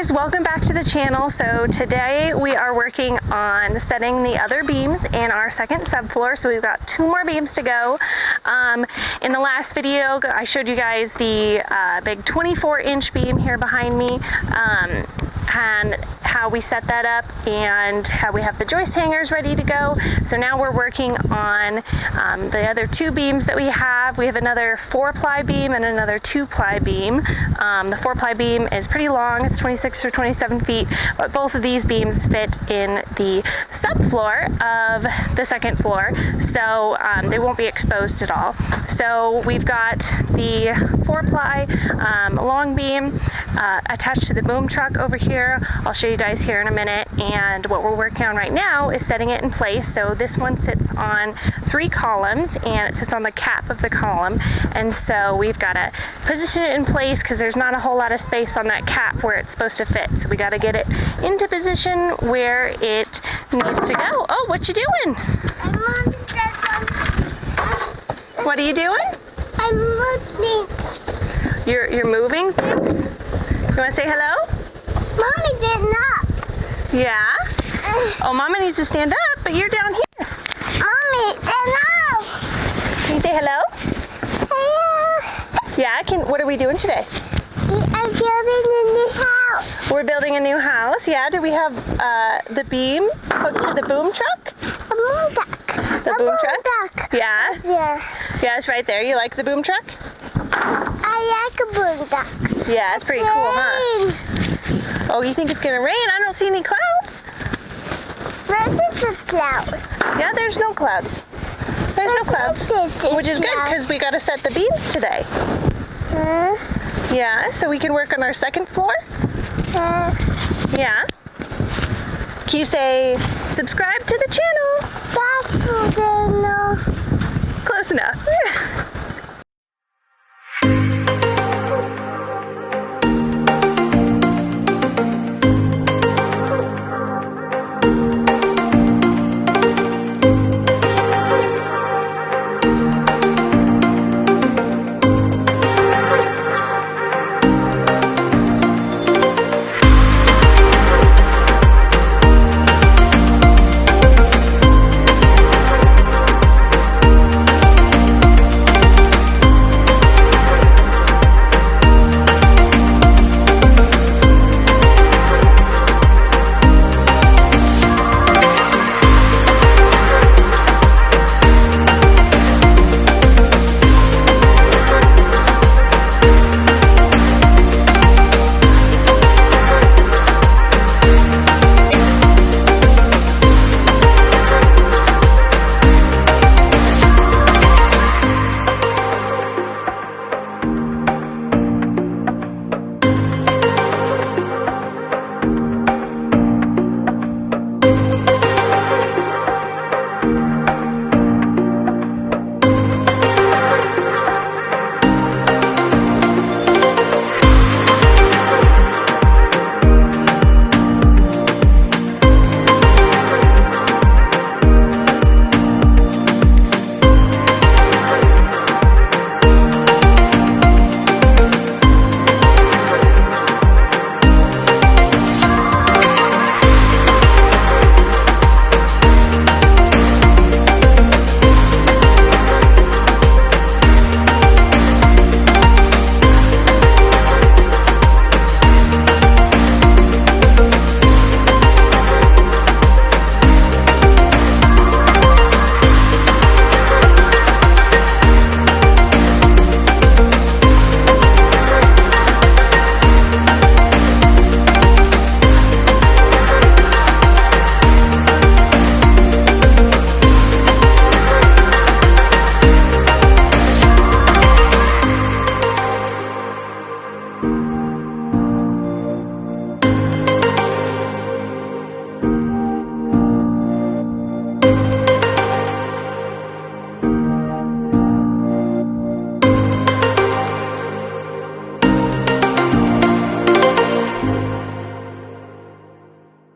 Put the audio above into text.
guys, welcome back to the channel. So today we are working on setting the other beams in our second subfloor. So we've got 2 more beams to go. In the last video I showed you guys the big 24-inch beam here behind me, and how we set that up and how we have the joist hangers ready to go. So now we're working on the other 2 beams that we have. We have another 4-ply beam and another 2-ply beam. The 4-ply beam is pretty long, it's 26 or 27 feet, but both of these beams fit in the subfloor of the second floor, so they won't be exposed at all. So we've got the 4-ply long beam attached to the boom truck over here. I'll show you guys here in a minute, and what we're working on right now is setting it in place. So this one sits on 3 columns and it sits on the cap of the column, and so we've got to position it in place because there's not a whole lot of space on that cap where it's supposed to fit. So we got to get it into position where it needs to go. Oh, what you doing? What are you doing? I'm moving. You're moving things? You want to say hello? Mommy did not. Yeah? Oh, Mama needs to stand up, but you're down here. Mommy did not. Can you say hello? Hello. Yeah, what are we doing today? I'm building a new house. We're building a new house. Yeah, do we have the beam hooked to the boom truck? A moon duck. The boom truck? Duck. Yeah? Here. Yeah, it's right there. You like the boom truck? I like a moon duck. Yeah, it's pretty cool, huh? Oh, you think it's gonna rain? I don't see any clouds. Where is the cloud? Yeah, there's no clouds. There's no clouds, which is good because we got to set the beams today. Yeah, so we can work on our second floor. Yeah. Can you say subscribe to the channel? That's the channel. Close enough.